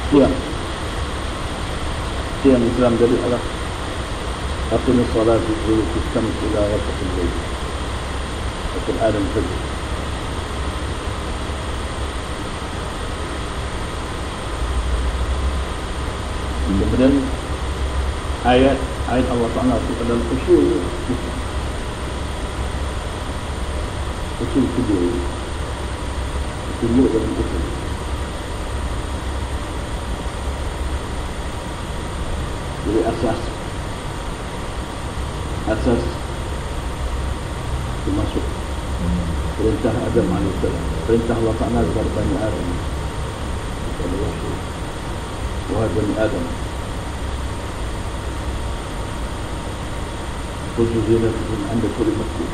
tiang Islam jadi adalah aqimus salat dulu sistem ila waqtil lail atau adam fajr. Kemudian ayat Allah Ta'ala itu adalah usul kedua dalam usul. Jadi asas termasuk perintah Adam alaihissalam, perintah Allah Ta'ala kepada Bani Adam, kepada Rasul, wahai Bani Adam, khususiyatukum anda kulli masjid,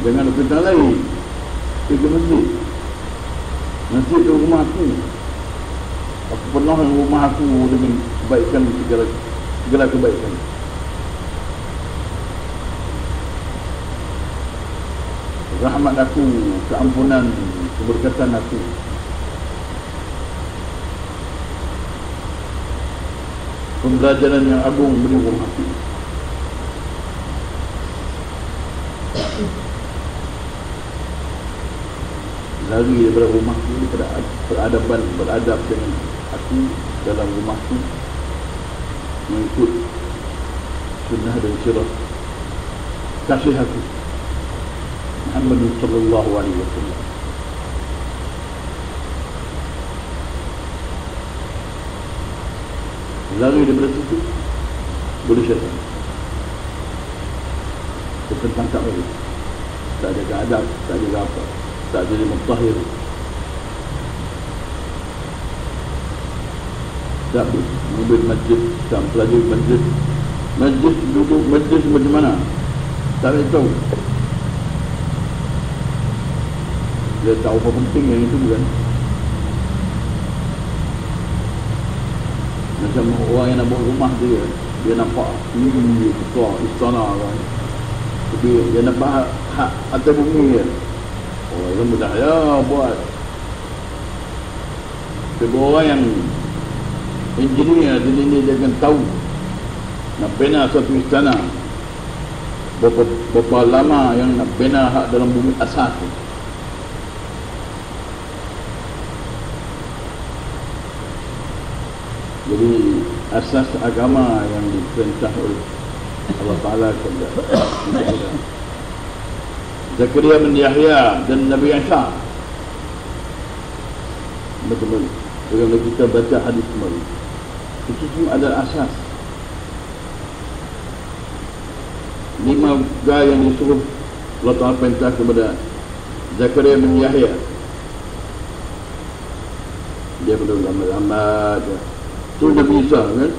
jangan perintah lain pergi masjid. Masjid itu rumah aku penuh rumah aku dengan kebaikan, segala kebaikan. Rahmat aku, keampunan, keberkatan aku. Pembelajaran yang agung beri rumah aku. Lari daripada rumahku, daripada beradab dengan aku dalam rumahku, mengikut sunnah dan sirah kasih aku Muhammad sallallahu alaihi wasallam. Lari daripada situ boleh syaitan. Tertangkap lagi. Tak ada adab, tak ada apa, tak jadi mutahhir, tak mengambil masjid, tak pelajari masjid duduk masjid macam mana, tak ada tahu. Dia tahu apa penting yang itu bukan. Macam orang yang nak buat rumah dia nampak ini besar istana kan, tapi dia nampak hak atas bumi kan. Oh, itu mudah ya buat. Tapi orang yang engineer dia akan tahu nak bina satu istana berapa lama yang nak bina hak dalam bumi asas tu. Jadi asas agama yang diperintah oleh Allah Ta'ala kepada Zakaria bin Yahya dan Nabi Isa. Betul-betul bagaimana kita baca hadis kemarin, itu semua adalah asas. 5 gaya yang disuruh Allah Ta'ala perintah kepada Zakaria bin Yahya. Dia belum lambat-lambat ya. Itu Nabi Isa kan,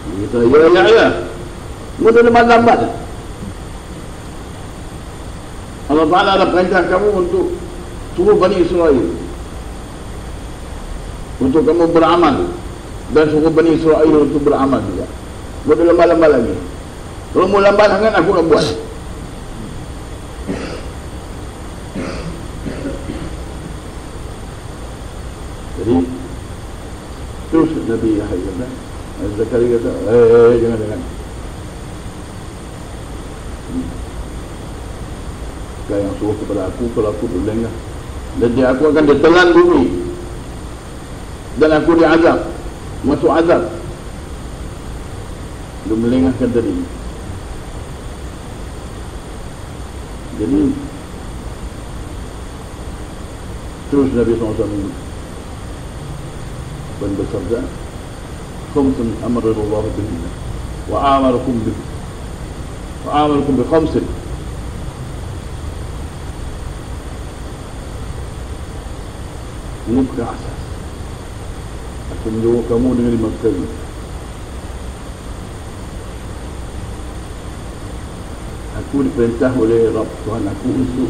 Nabi Isa ya Yahya, mudah lambat-lambat. Allah Ta'ala ada perintah kamu untuk suruh Bani Israel, untuk kamu beramal, dan suruh Bani Israel untuk beramal juga. Boleh lambat-lambat lagi. Kalau mau lambat sangat, aku nak buat. Jadi terus Nabi Yahya kata, Zakaria kata, jangan. Kau yang suruh kepada aku, kalau aku berlengah, jadi aku akan ditelan bumi, dan aku diazab, masuk azab. Dia melengahkan tadi. Jadi terus Nabi SAW bersabda, khamsun amarallahu bihinna wa amarukum bi khamsin. Ini bukan asas. Aku menyuruh kamu dengan 5 perkara. Aku diperintah oleh Rabb Tuhan aku untuk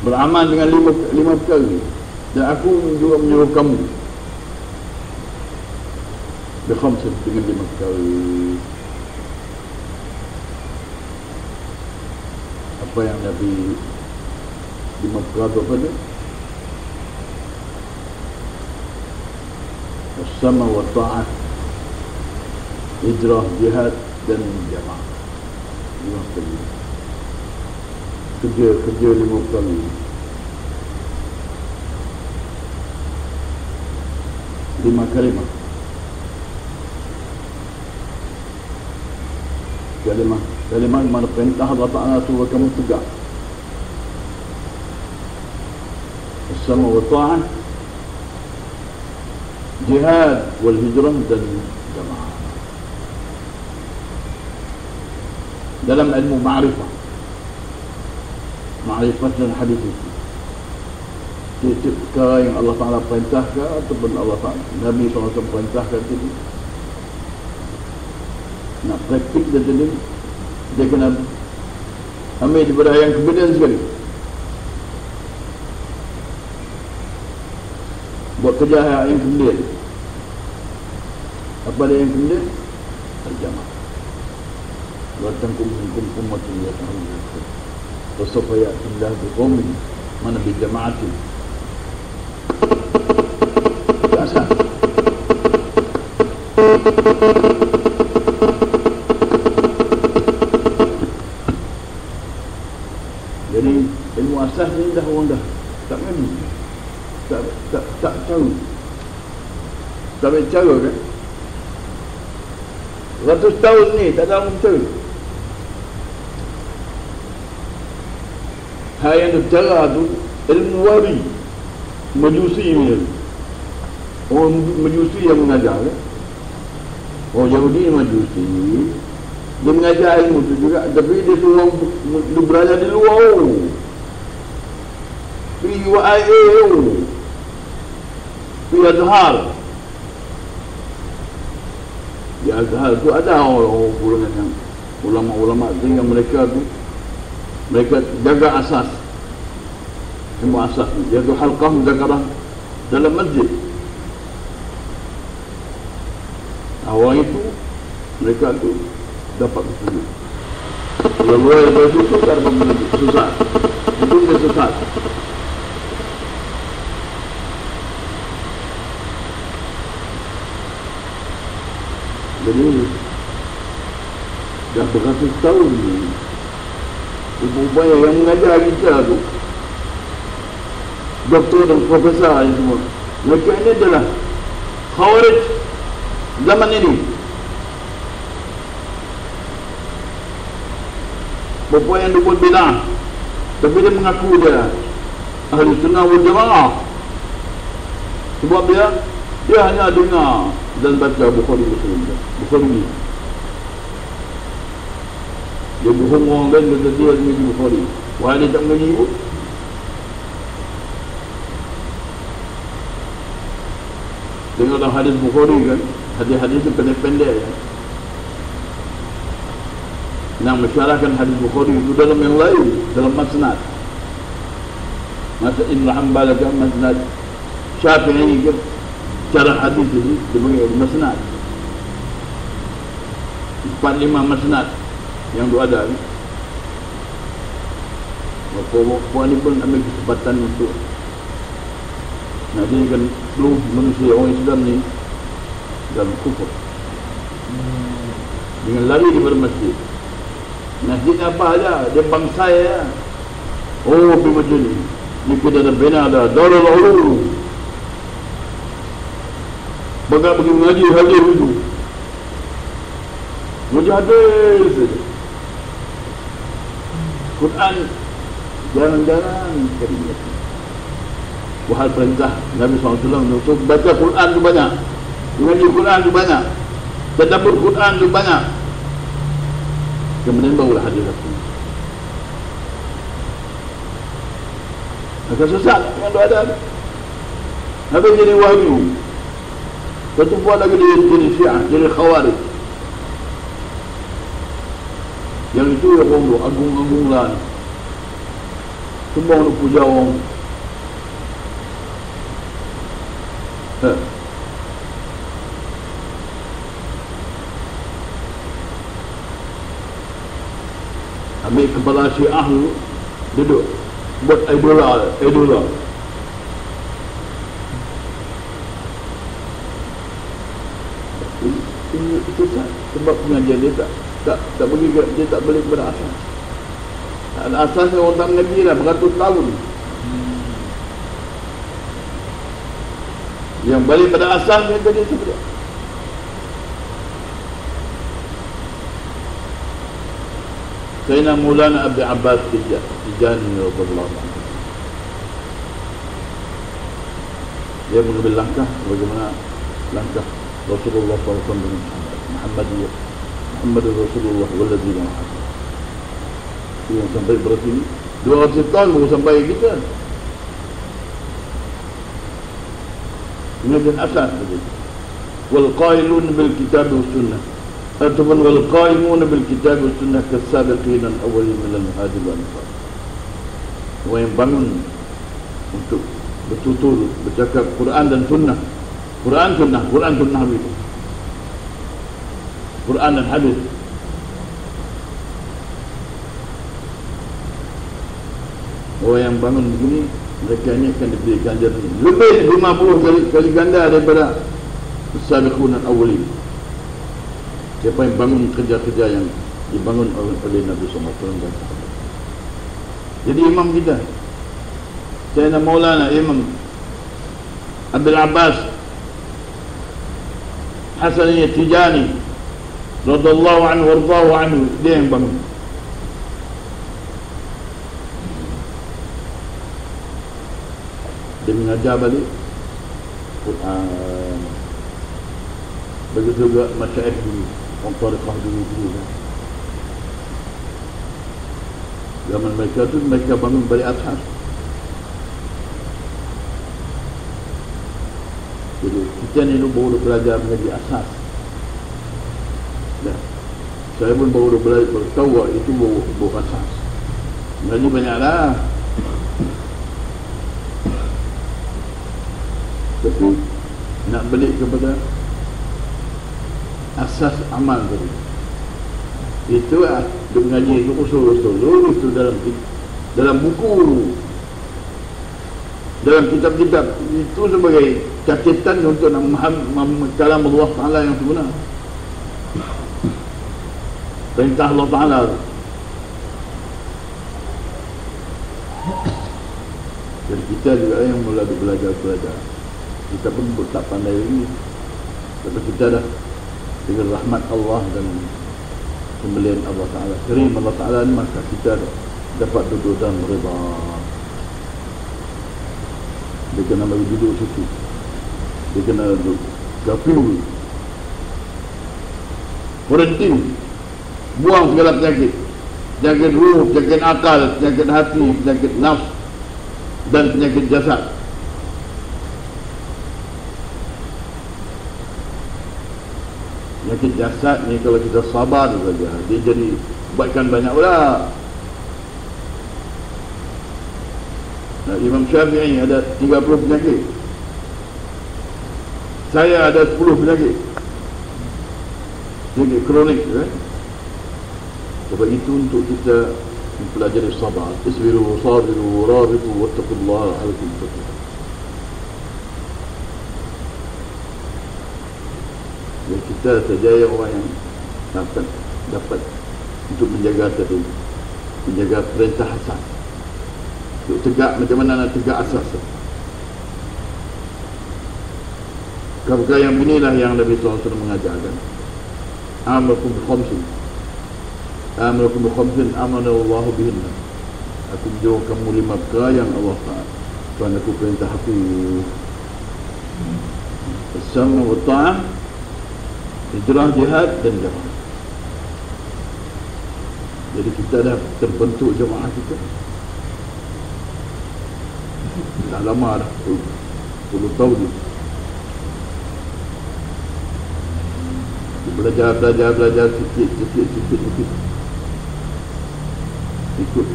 beramal dengan 5 perkara. Dan aku juga menyuruh kamu berkhamsin dengan 5 perkara. Apa yang Nabi 5 perkara apa dia? As-sama wa ta'ah, hijrah, jihad dan jamaah. 5 kali. Kerja 5 kali. 5 kalimah. Kalimah mana perintah Allah Ta'ala suruh kamu tegak. As-sama wa ta'ah, jihad wal hijrah dan jamaah. Dalam ilmu ma'rifah dan hadis itu, tiap perkara yang Allah Ta'ala perintahkan ataupun Allah Ta'ala Nabi SAW perintahkan itu, nak praktik dan jadi dia kena ambil daripada yang kemudian sekali. Buat kerja yang kemudian. Apa dia yang kemudian? Terjemah. Wa'tankum minkum ummatun yata'awun wa sawfa ya'ti Allah biqaumin mana bi jama'atin. Asal. Jadi ilmu asas ni dah orang dah tak mengerti, tak tahu, tak boleh cara kan. Ratus tahun ni tak tahu betul. Hal yang tercara tu ilmu wari, majusi ni. Orang majusi yang mengajar kan? Orang Yahudi majusi, dia mengajar ilmu tu juga, tapi dia suruh dia belajar di luar. PUIA, Azhar. Di Azhar tu ada orang yang ulama-ulama tu yang mereka jaga asas, semua asas ni. Dia tu halqah muzakarah dalam masjid. Awal itu mereka tu dapat petunjuk. Kalau luar daripada situ tak dapat petunjuk, susah. Itu dia susah. Jadi dah beratus tahun ni upaya yang mengajar kita tu, doktor dan profesor ni semua, mereka ini adalah Khawarij zaman ini. Bapa yang dibuat bid'ah, tapi dia mengaku dia ahli sunnah wal jamaah. Sebab dia hanya dengar dan baca Bukhari ni. Dia bohong orang kan, dia mengaji Bukhari. Wahai dia tak mengaji pun. Dengarlah hadis Bukhari kan, hadis-hadis itu pendek-pendek kan. Nak mensyarahkan hadis Bukhari itu dalam yang lain, dalam masnad. Masa Ibn Hanbal ke masnad Syafi'i ke, cara hadis ini dia panggil masnad. 4-5 masnad yang tu ada ni. Puan ni pun ambil kesempatan untuk nak jadikan seluruh manusia orang Islam ni dalam kufur dengan lari daripada masjid. Masjid apa aja, dia bangsa ya. Oh, pergi masjid ni kita dah bina dah Darul Ulum. Bagai pergi mengaji hadir itu mujahadis saja. Quran jarang-jarang sekali. Wahal perintah Nabi SAW untuk baca Quran tu banyak, mengaji Quran tu banyak, tadabbur Quran tu banyak. Kemudian barulah hadir Rasul. Agak sesat dengan doa ada. Nabi jadi wahyu. Satu buat lagi dia jadi Syiah, jadi Khawarij. Yang itu yang orang tu agung-agung lah. Semua orang puja orang. Ambil kepala Syiah tu, duduk buat idola. Susah sebab pengajian dia tak bagi, dia tak balik kepada asas. Asasnya orang tak mengaji lah beratus tahun. Yang balik pada asasnya tadi seperti Sayyidina Maulana Abi Abbas Tijani radhiyallahu anhu. Dia mengambil langkah bagaimana langkah Rasulullah SAW dengan Muhammadiyah, Muhammadur Rasulullah walladzina ma'ahu. Yang sampai berarti 200 tahun baru sampai kita. Ini adalah asas tadi. Wal qailun bil kitab was sunnah. Ataupun wal qaimun bil kitab was sunnah kas-sabiqin al-awwalin min al-muhajirin wal ansar. Orang yang bangun untuk betul-betul bercakap Quran dan sunnah. Quran sunnah hadis. Quran dan hadis. Orang yang bangun begini, mereka ini akan diberi ganjaran lebih 50 kali ganda daripada as-sabiqun al-awwalin. Siapa yang bangun kerja-kerja yang dibangun oleh Nabi SAW. Jadi imam kita Sayyidina Maulana Imam Abil Abbas Hasaniyah Tijani radhiyallahu anhu warḍahu anhu, dia yang bangun. Dia mengajar balik Quran. Begitu juga masyaikh dulu, orang tariqah dulu kan. Zaman mereka tu mereka bangun balik asas. Jadi kita ni baru belajar menjadi asas. Dah. Saya pun baru belajar tahu itu baru asas. Mengaji banyaklah. Tapi nak balik kepada asas amal tadi. Itu dia mengaji itu usul-usul itu dalam buku, dalam kitab-kitab itu sebagai catatan untuk memahami kalam Allah Ta'ala yang sebenar, perintah Allah Ta'ala. Dan kita juga yang mula belajar. Kita pun tak pandai lagi, tapi kita dah dengan rahmat Allah dan pembelian Allah Ta'ala, kirim Allah Ta'ala ni, maka kita dapat duduk dalam rida. Dia kena bagi duduk situ, dia kena duduk gafil, berhenti, buang segala penyakit, penyakit ruh, penyakit akal, penyakit hati, penyakit nafs dan penyakit jasad. Penyakit jasad ni kalau kita sabar saja, dia jadi buatkan banyak pula. Imam Syafi'i ada 30 penyakit, saya ada 10 penyakit kronik kan? Sebab itu untuk kita mempelajari sabar. Isbiru sabiru rabitu wattaqullaha alaikum fatih. Ya, kita sejaya orang yang dapat untuk menjaga tadi, menjaga perintah asas, untuk tegak macam mana nak tegak asas. Perkara yang inilah yang Nabi SAW mengajarkan. Amalukum bi-khamsin, amalukum bi-khamsin amana Allahu bihinna. Aku menjauh kamu 5 perkara yang Allah Tuhan aku perintah aku. As-sam'u wa ta'ah, hijrah, jihad dan jamaah. Jadi kita dah terbentuk jamaah kita. Dah lama dah, 10 tahun ni. Belajar sikit. Ikut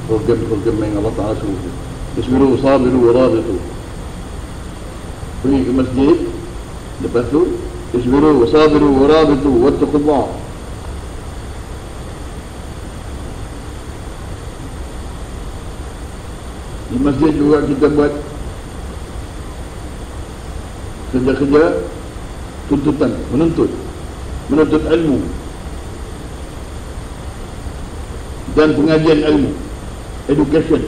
program yang Allah Ta'ala suruh. Isbiru sabiru rabitu. Pergi ke masjid, lepas tu isbiru sabiru rabitu wattaqullah. Di masjid juga kita buat kerja-kerja tuntutan, menuntut. menuntut ilmu dan pengajian ilmu, education,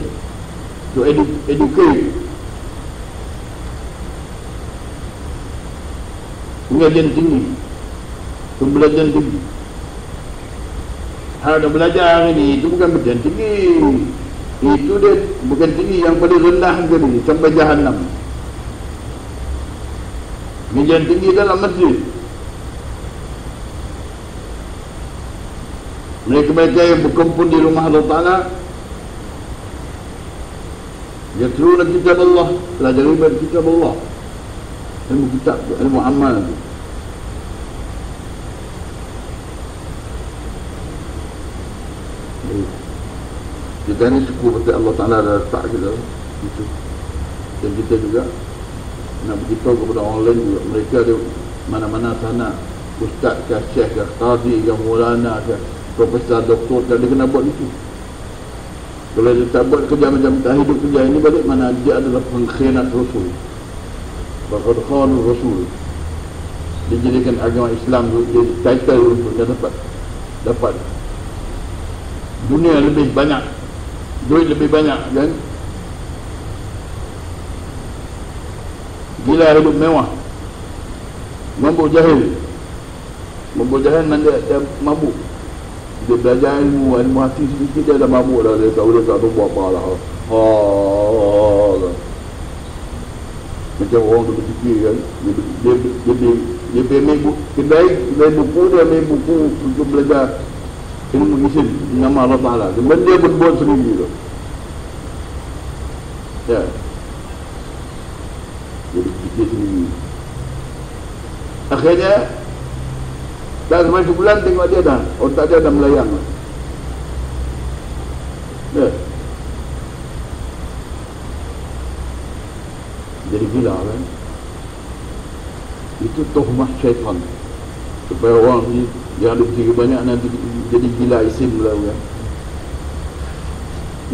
to educate, pengajian tinggi, pembelajaran tinggi. Ada belajar ini, itu bukan belajar tinggi, itu dia bukan tinggi, yang paling rendah sekali sampai Jahannam. Pengajian tinggi dalam masjid. Mereka-mereka yang berkumpul di rumah Allah Ta'ala, yatluna kitab Allah, pelajari kitab Allah, ilmu kitab, ilmu amal. Kita ni syukur kepada Allah Ta'ala dah letak kita itu. Dan kita juga nak beritahu kepada orang lain juga, mereka ada mana-mana sana, ustaz ke, syekh ke, qadi ke, maulana ke, profesor, doktor ke, dia kena buat itu. Kalau dia tak buat kerja macam tak hidup kerja ini, balik mana dia adalah pengkhianat Rasul. Bakal khanul Rasul. Dia jadikan agama Islam tu dia title untuk dia dapat dunia lebih banyak, duit lebih banyak, kan? Gila hidup mewah, mabuk jahil mana dia mabuk. Dia belajar ilmu hati sedikit dia dah mabuk dah, dia tak tahu buat apa lah. Macam orang tu berfikir kan, dia ambil kedai buku, dia ambil buku untuk belajar ilmu isim nama Allah Ta'ala, dan dia berbuat sendiri tu. Ya, dia berfikir sendiri. Akhirnya dah sampai sebulan tengok dia dah, otak dia dah melayang. Ya, jadi gila kan. Itu tuhmah syaitan, supaya orang ni yang ada fikir banyak nanti jadi gila isim pula kan.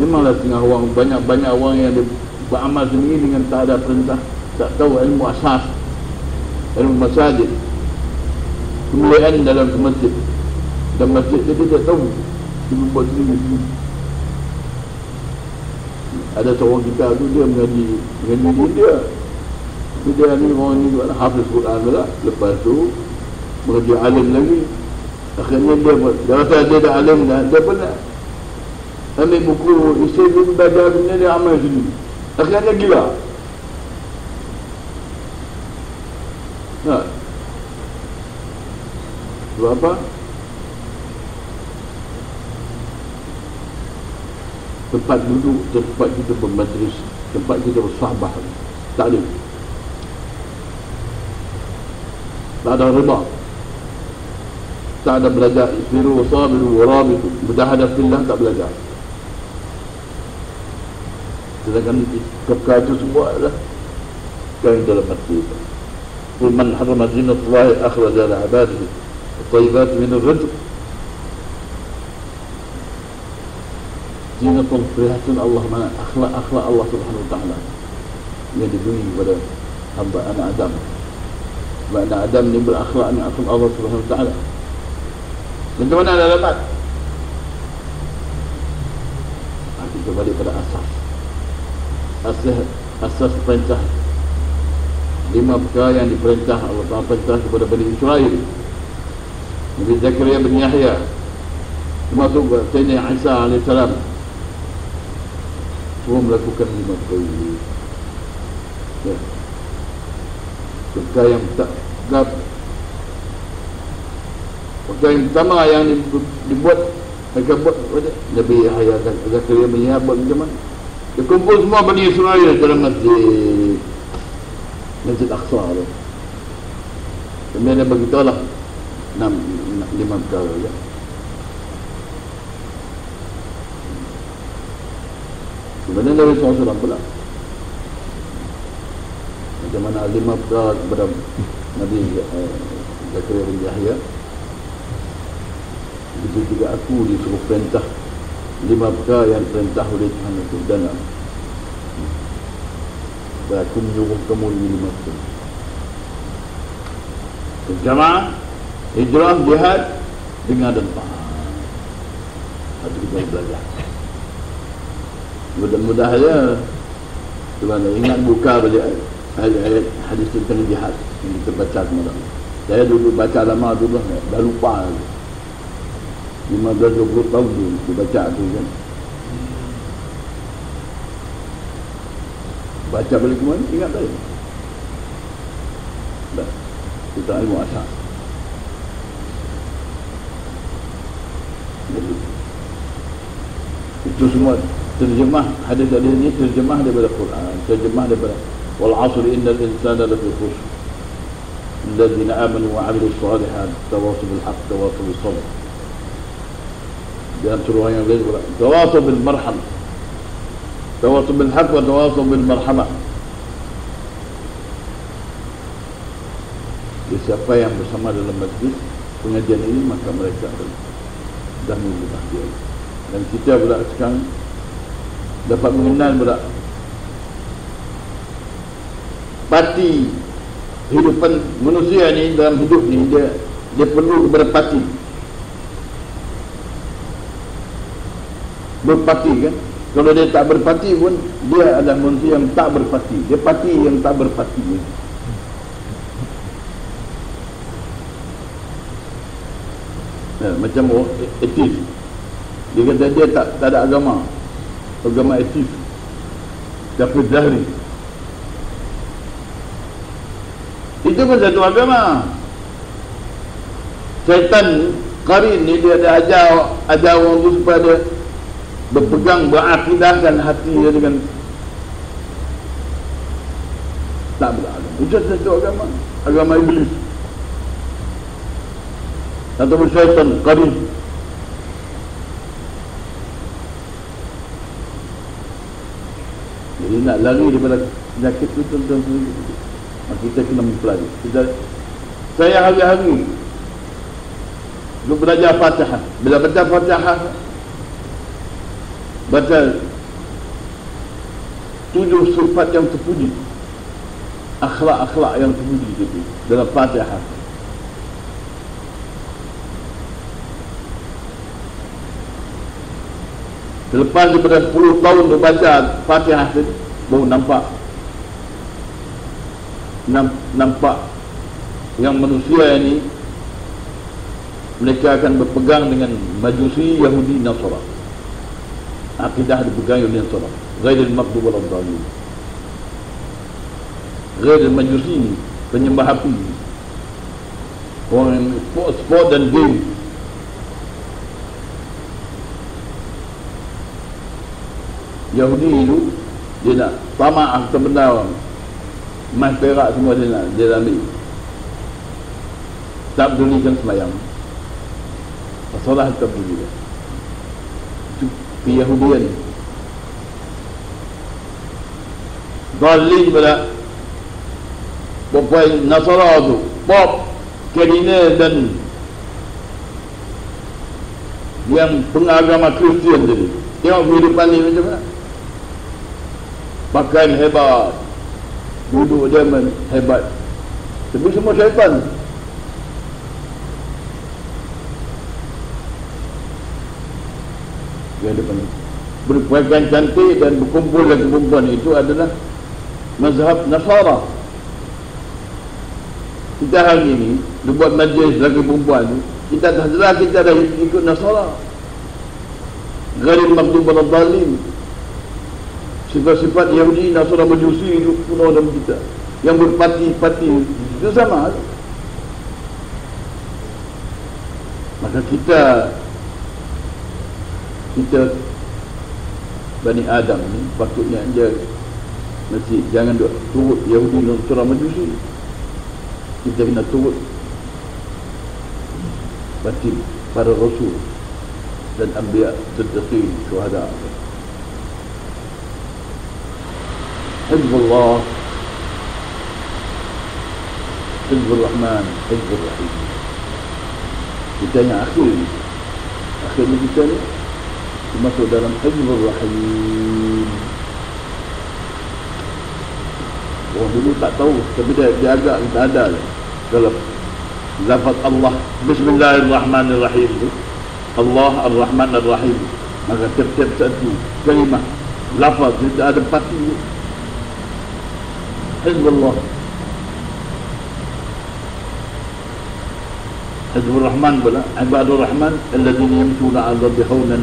Memanglah setengah orang, banyak orang yang beramal sendiri dengan tak ada perintah, tak tahu ilmu asas, ilmu masajid, kemuliaan dalam masjid, dan masjid dia tak tahu, dia buat sendiri. Ada seorang kita tu, dia mengaji dia ni orang ni juga hafiz Quran pula, lepas tu mengaji alim lagi. Akhirnya dia rasa dia dah alim dah, dia pun nak ambil buku isi dia belajar dunia, dia amal sendiri. Akhirnya gila. Sebab apa? Tempat duduk, tempat kita bermajlis, tempat kita bersahabah, tak ada. Tak ada riba, tak ada belajar isbiru wa sabiru wa rabitu, mujahadah fillah, tak belajar. Sedangkan perkara itu semua adalah yang dalam masjid. Qul man harrama zinatallahi akhraja li ibadihi at-tayyibat min ar-rizq. Zinatul perhatian Allah, mana akhlak Allah Subhanahu wa taala yang diberi kepada hamba anak Adam. Anak Adam ni berakhlak dengan akhlak Allah Subhanahu wa taala. Macam mana anda dapat? Kita balik pada asas perintah. 5 perkara yang diperintah Allah Ta'ala perintah kepada Bani Israel. Nabi Zakaria bin Yahya, termasuk Sayyidina Isa AS, semua melakukan 5 perkara ini. Ya. Perkara yang perkara yang pertama yang dibuat, mereka buat Nabi Yahya Zakaria bin Yahya buat macam mana? Dia kumpul semua Bani Israel dalam Masjid Aqsa tu. Kemudian dia beritahu lah 5 perkara ya. Kemudian Nabi SAW pula macam mana 5 perkara kepada Nabi Zakaria bin Yahya. Begitu juga aku disuruh perintah 5 perkara yang perintah oleh Tuhan itu, dan aku menyuruh kamu 5 perkara. Jamaah Hijrah, jihad, dengar dan faham. Satu kita belajar. Mudah-mudahan tuan ingat buka balik ayat hadis tentang jihad yang kita baca semalam. Saya dulu baca lama dulu dah lupa lagi. 15-20 tahun dulu kita baca tu kan. Baca balik kemana ingat tak? Dah. Kita ilmu asas. Jadi, itu semua terjemah hadis-hadis ini terjemah daripada Quran, terjemah daripada wal 'asri innal insana lafi khusr alladzina amanu wa 'amilus shalihat tawassaw bil haqq tawassaw bis sabr. Dan surah yang lain tawassaw bil marham, tawassaw bil haqq wa tawassaw bil marhamah. Siapa yang bersama dalam majlis pengajian ini maka mereka dah bahagia. Dan kita pula sekarang dapat mengenal pula parti kehidupan manusia ni dalam hidup ni, dia perlu berparti. Berparti kan, kalau dia tak berparti pun dia adalah manusia yang tak berparti. Dia parti yang tak berparti kan? Macam etis, dia kata dia tak ada agama etis, tapi zahri itu pun satu agama. Syaitan qarin ni dia ada ajar orang tu supaya dia berpegang, berakidahkan hati dia dengan tak beragama. Itu satu agama iblis ataupun syaitan qarin. Jadi nak lari daripada penyakit itu tuan-tuan, kita kena mempelajari. Saya hari-hari duk belajar Fatihah. Bila baca Fatihah, baca 7 sifat yang terpuji, akhlak-akhlak yang terpuji itu dalam Fatihah. Selepas daripada 10 tahun membaca Fatihah itu, baru nampak yang manusia ini mereka akan berpegang dengan Majusi, Yahudi, Nasara. Akidah dipegang Yahudi, Nasara. Ghairil maghdubi waladdallin dhalin. Ghairil Majusi, penyembah api, orang yang sport dan game. Yahudi itu dia nak tamak harta benda orang, emas perak semua dia ambil. Tak pedulikan semayang, solat tak pedulikan. Itu keyahudian. Dhalin pula Bapak Nasara tu Pop, Kerina dan yang pengagama Kristian tadi. Tengok kehidupan ni macam mana. Pakaian hebat, duduk dia hebat, tapi semua syaitan. Yang depan berpakaian cantik dan berkumpul dengan perempuan itu adalah mazhab Nasara. Kita hari ini buat majlis lagi perempuan tu, kita dah jelas kita dah ikut Nasara. Ghairil maghdubi waladdallin dhalin. Sifat-sifat Yahudi, Nasara, Majusi itu penuh dalam kita. Yang berparti-parti itu sama. Maka kita Bani Adam ni patutnya dia mesti jangan turut Yahudi, Nasara, Majusi. Kita kena turut parti para Rasul dan Anbiya, Siddiqin, Syuhada. Hizbullah, Hizbul Rahman, Hizbul Rahim. Kita yang akhir ni kita ni masuk dalam Hizbul Rahim. Orang dulu tak tahu, tapi dia agak tak ada dalam lafaz Allah Bismillahirrahmanirrahim tu, Allah Ar-Rahman Ar-Rahim, maka tiap-tiap satu kalimah lafaz tidak ada pasti. Hizbullah, Hizbur Rahman pula, Ibadur Rahman alladzina yamshuna 'ala al-ardi hawnan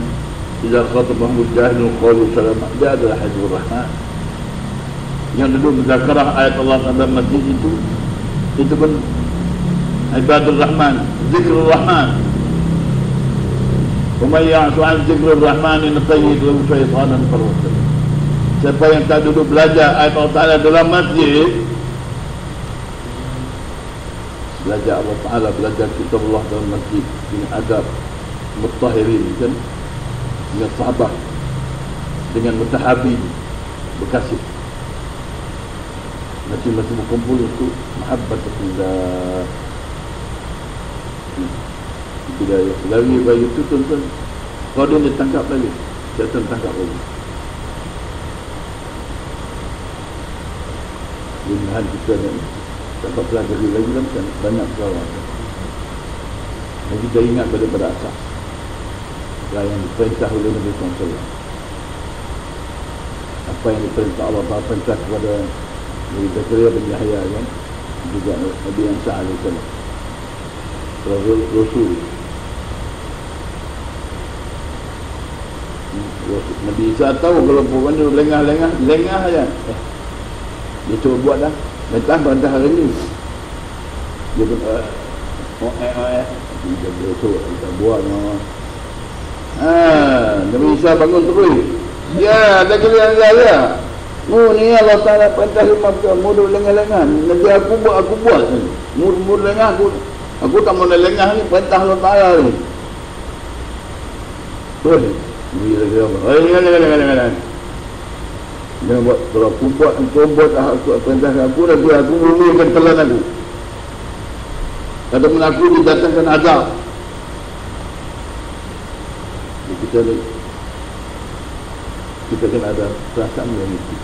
idza khatabahum al-jahilun qalu salama. Dia adalah Hizbur Rahman yang dulu menzakarah ayat Allah dalam masjid itu pun Ibadur Rahman, Zikrul Rahman. وَمَنْ يَعْشُ عَنْ ذِكْرِ الرَّحْمَنِ نُقَيِّضْ لَهُ شَيْطَانًا فَهُوَ. Siapa yang tak duduk belajar ayat Allah Ta'ala dalam masjid, belajar Allah Ta'ala, belajar kitab Allah dalam masjid dengan adab mutahirin kan, dengan sahabat, dengan mutahabin, berkasih, masing-masing berkumpul untuk mahabbatullah. Bila lari bayi itu tuan-tuan, kalau dia tangkap lagi, syaitan tangkap lagi. Mudah-mudahan kita dapat pelajari lagi kan, banyak perkara. Dan kita ingat pada asas yang diperintah oleh Nabi SAW. Apa yang diperintah Allah Ta'ala perintah kepada Nabi Zakaria bin Yahya kan, juga Nabi Isa AS, Rasul. Nabi Isa tahu kalau perempuan itu lengah aja. Dia cuba buat dah. Bantah hari ni. Dia pun dia cuba buat. Nabi Isa bangun terus. Ya, ada kalian saya. Ni Allah Ta'ala perintah 5 perkara. Mudah lengah-lengah. Nanti aku buat. Mudah lengah aku tak mau lengah ni, perintah Allah Ta'ala ni. Boleh. Jangan buat. Kalau aku buat, aku perintah aku, nanti aku mengumumkan telan aku. Katakan aku didatangkan azab. Kita kena ada perasaan yang itu.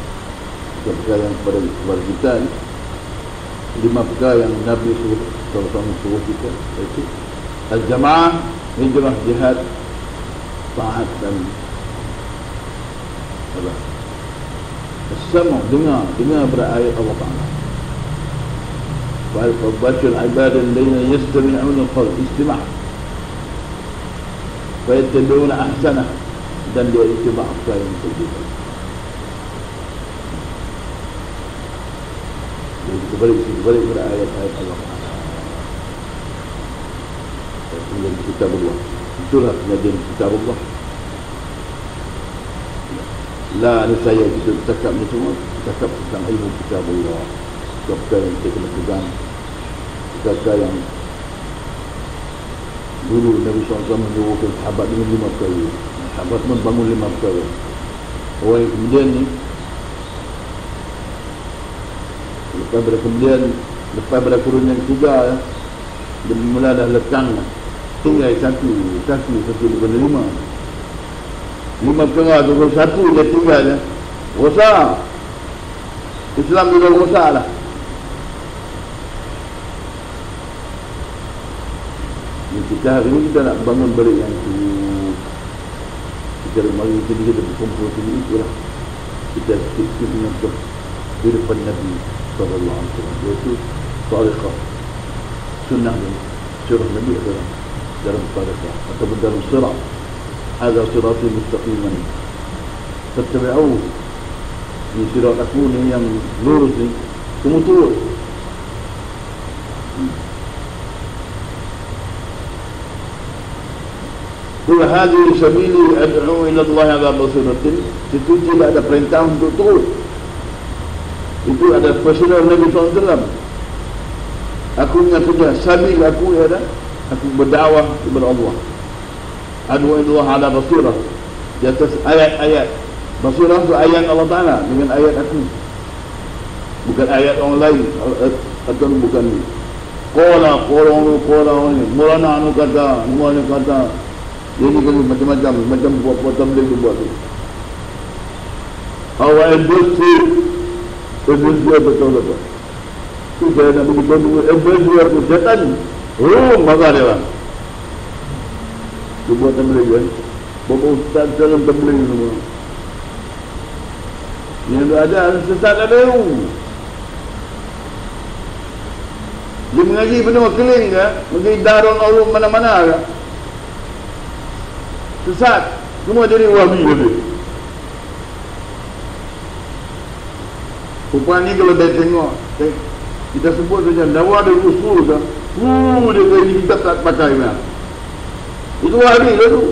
Perkara yang kepada kita ni, 5 perkara yang Nabi suruh kita, iaitu al-jama'ah, hijrah, jihad, taat dan apa? As-sama', dengar berayat Allah Ta'ala. Fa'al-qabbashul ibadah alladhina yastami'una al-qawl, istima' fa yattabi'una ahsanah, dan dia istima' apa yang terjadi. Jadi balik pada ayat-ayat Allah Ta'ala. Kemudian kitab Allah, itulah penyajian kitab Allah. Lah, ni saya kita cakap ni semua, cakap tentang ilmu kitab Allah. Perkara yang kita kena pegang, perkara yang dulu Nabi SAW menyuruhkan sahabat dengan 5 perkara. Sahabat pun bangun 5 perkara. Orang yang kemudian ni, lepas pada kurun yang 3 dia mula dah lekang, tinggal satu daripada 5 perkara tu, satu dia tinggal je, rosak. Islam juga rosak lah. Kita hari ni kita nak bangun balik yang tu. Kita mari kita berkumpul sini, itulah kita sikit dengan kehidupan Nabi sallallahu alaihi wasallam, iaitu tariqah sunnah dan sirah Nabi adalah dalam tariqah ataupun dalam sirat. Hadha sirati mustaqiman fattabi'uhu. Ini sirat aku ni yang lurus ni, kamu turut. Qul hadhihi sabili ad'u ila Allah ala basiratin. Itu tidak ada perintah untuk turut. Itu ada personal Nabi SAW. Aku mengaku dia sabil aku ada. Aku berdakwah kepada Allah. Ad'u ila Allah ala basirah. Di atas ayat-ayat. Basirah itu ayat Allah Ta'ala dengan ayat aku. Bukan ayat orang lain atau bukan ni. Qala Murana anu kata, Murana kata. Jadi kan macam buat tabligh tu buat tu. Awal betul betul. Tu saya nak bagi tahu tu syaitan marah dia bang. Tu buat tabligh kan. Bapak ustaz dalam tabligh semua. Yang ada sesat ada. Dia mengaji penuh keliling ke, mengaji darul ulum mana-mana ke. Sesat. Semua jadi wahabi dia. Perempuan ni kalau dia tengok, kita sebut saja dakwah ada usul ke. Dia kata ini kita tak pakai kan. Itu wahabi ke tu.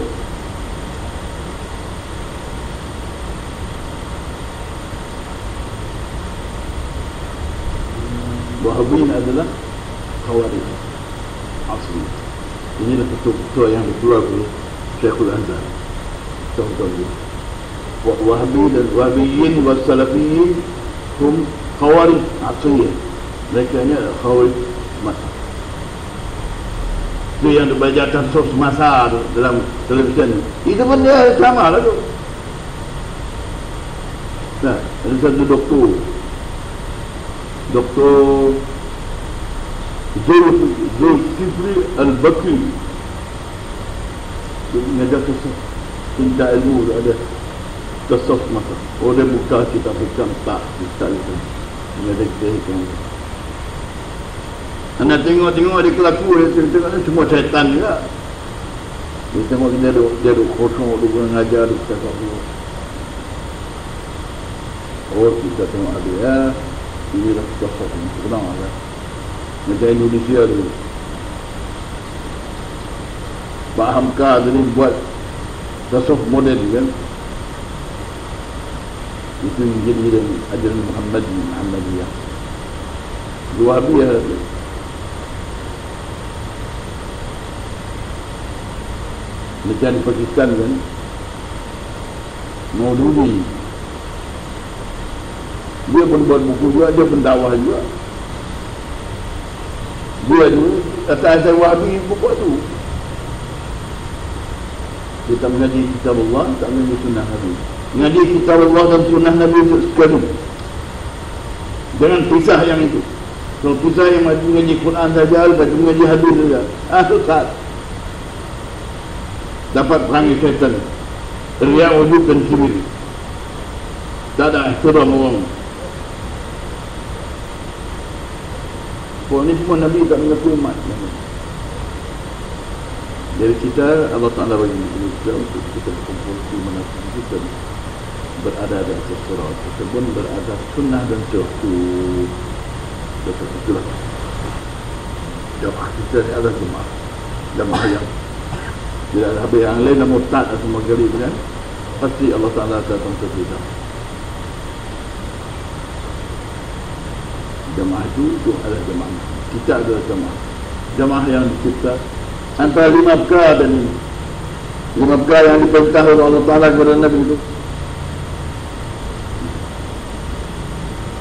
Wahabin adalah Khawarij asli. Inilah ketua yang dikeluar oleh Syekhul Azhar. Contoh dia. Wahabi dan Wahabiyin wa Salafiyin hum Khawarij asli. Mereka ni Khawarij masa. Itu yang dibaca tansos masa tu dalam televisyen. Itu pun dia sama lah tu. Nah, ada satu Doktor Zulkifli Al-Bakri, dia mengajar tasawuf, cinta ilmu ada tasawuf masa. Dia buka kitab hikam tak itu mengajar kita hikam. Anda tengok dia kelaku dia tengok cuma syaitan juga. Dia tengok dia duduk kosong, duduk mengajar di tasawuf. Kita tengok ada ya. Inilah tasawuf yang terkenal kan. Macam Indonesia tu, Pak Hamka tadi buat tasawuf modern kan. Itu menjadi ajaran Muhammadiyah. Wahabiyah. Macam di Pakistan kan, Maududi, dia pun buat buku juga, dia pun dakwah juga. Dia tu kata Wahabi buku tu. Kita mengaji kitab Allah, tak mengaji sunnah Nabi. Mengaji kitab Allah dan sunnah Nabi sekali. Jangan pisah yang itu. Kalau pisah yang mengaji Quran saja, baca mengaji hadis saja, sesat. Dapat perangai syaitan. Riya, ujub dan kibir. Tak ada ihtiram orang. Ini semua Nabi tak mengaku umat. Jadi kita, Allah Ta'ala bagi kita untuk kita berkumpul di mana kita berada di atas surat. Kita pun berada sunnah dan tauhid. Betul itulah. Jamaah kita ni adalah jamaah yang bila habis yang lain dan murtad atau maghrib kan, pasti Allah Ta'ala datang ke kita. Jamaah itu adalah jamaah. Kita adalah jamaah yang dicipta antara 5 perkara dan 5 perkara yang diperintah oleh Allah Ta'ala kepada Nabi itu.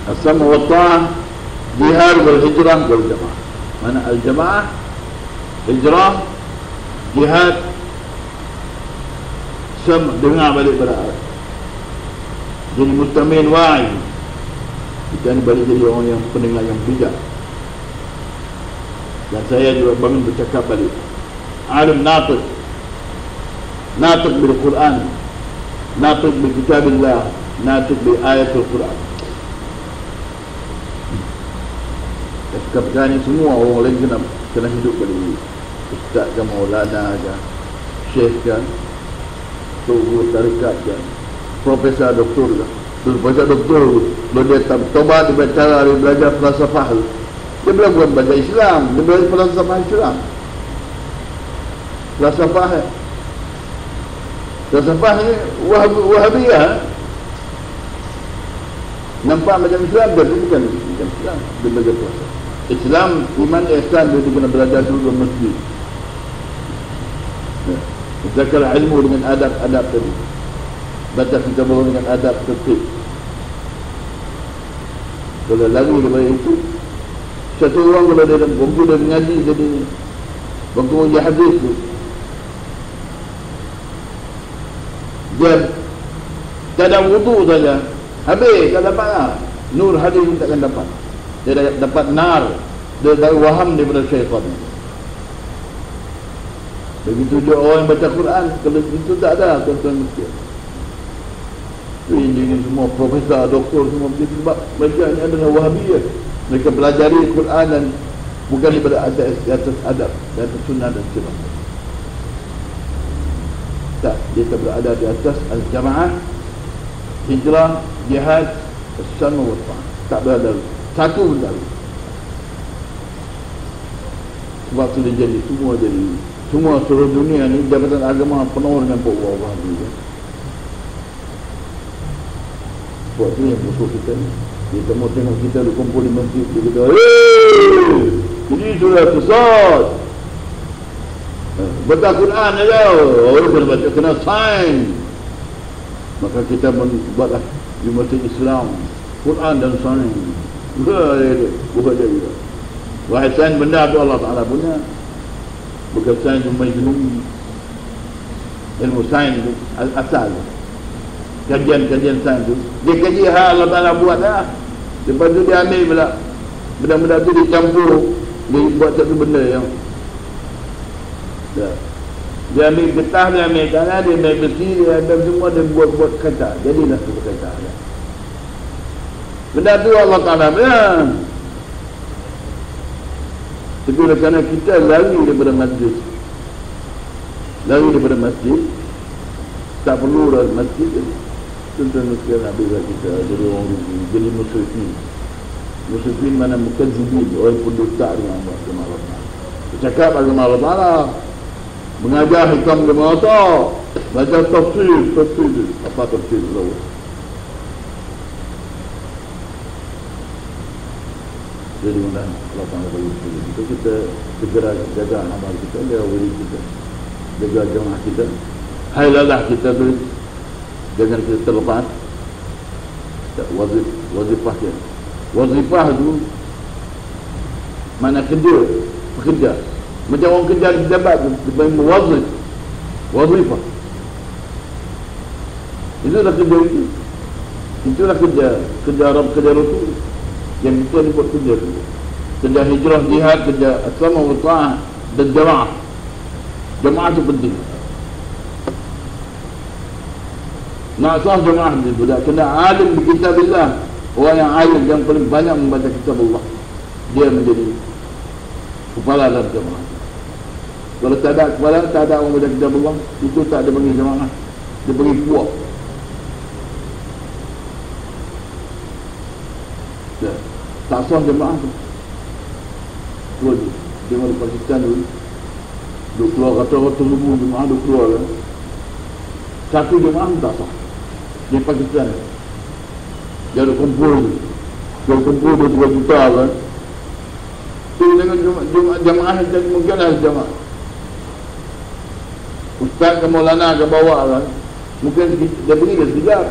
As-sama wa ta'ah, jihad wal hijrah wal jamaah. Mana al-jamaah, hijrah, jihad, dengar balik pada Arab. Jadi mustamin wa'i. Kita ni balik jadi orang yang pendengar yang bijak. Dan saya juga bangun bercakap balik. Alim natiq bil Quran, natiq bil kitabillah, natiq bil ayatul Quran. Sekarang ni semua orang lain kena hidup balik. Ustaz ke, Maulana ke, Syekh ke, Tugu Tarikat ke, Profesor Doktor ke. Profesor Doktor, kalau dia tobat, dia belajar, dia belajar falsafah, dia bukan belajar Islam, dia belajar falsafah Islam. Falsafah ni Wahabiyah. Nampak macam Islam, dia bukan macam Islam, dia belajar falsafah Islam. Iman ihsan dia kena belajar dulu mesti. Zakar ilmu dengan adab-adab tadi. Baca kitab Allah dengan adab tertib. Kalau lagu daripada itu, satu orang kalau dia bangku dia mengaji, jadi bangku mengaji hadis tu, dia tak ada wudu saja, habis tak dapat lah. Nur hadis takkan dapat. Dia dapat nar, dia tahu waham daripada syaitan. Begitu juga orang yang baca Quran, kalau itu tak ada tuan-tuan Mesir. Itu engineer semua, profesor, doktor semua begitu, sebab mereka ni adalah Wahabiyah. Mereka pelajari Quran dan bukan daripada atas adab, di atas sunnah dan sirah. Tak, dia tak berada di atas al-jamaah, hijrah, jihad, as-sunnah wa ta'ah. Tak berada satu pun tak. Sebab tu dia jadi semua seluruh dunia ni jabatan agama penuh dengan pokok Wahabi. Sebab tu yang musuh kita ni, dia tengok kita kumpul di masjid, dia kata, ini sudah sesat, baca Quran aja, orang baca kena sains. Maka kita buatlah di masjid Islam Quran dan sains. Bukan jadi. Wahai sains, benda tu Allah Ta'ala punya, bukan sains cuma ilmu sains tu asal. Kajian sains tu dia kaji hal Allah Ta'ala buat lah. Lepas tu dia ambil pula benda-benda tu dicampur, dia buat satu benda yang dia ambil getah, dia ambil tanah, dia ambil besi, dia ambil semua, dia buat kata, jadilah satu kata ya. Benda tu Allah Ta'ala punya. Tapi kerana kita lari daripada masjid, tak perlu dah masjid. Tuan-tuan sekalian, habislah kita jadi orang rugi, jadi musyrikin mana bukan zubin, orang pendusta dengan agama Allah Ta'ala. Bercakap agama Allah Ta'ala, mengajar hikam agama Allah Ta'ala, belajar tafsir, apa tafsir Allah. Jadi mudah-mudahan Allah Ta'ala bagi kita. Kita segera jaga amal kita, jaga wiri kita, jaga jemaah kita, hailalah kita tu, jangan kita terlepas. Wazifah dia. Wazifah tu mana pekerja. Macam orang kerja di jabat tu, dia panggil wazifah. Itulah kerja itu. Itulah kerja Arab, kerja Rasul. Yang kita ni buat kerja tu, kerja hijrah, jihad, kerja as-sama wa ta'ah dan jamaah tu penting. Nak sah jamaah tu dah kena alim di kitabillah. Orang yang alim yang paling banyak membaca kitab Allah, dia menjadi kepala dalam jamaah. Kalau tak ada kepala, tak ada orang baca kitab Allah, itu tak ada bagi jamaah, dia bagi puak. Tak sah jemaah tu. Keluar tu. Tengok di Pakistan tu, duk keluar kata 100,000 jemaah duk keluar lah. Satu jemaah tak sah di Pakistan. Dia ada kumpul 2 juta kan. Tu dengan jemaah jadi mungkin lah jemaah. Ustaz ke Maulana ke bawah kan, mungkin dia pergi dia sekejap,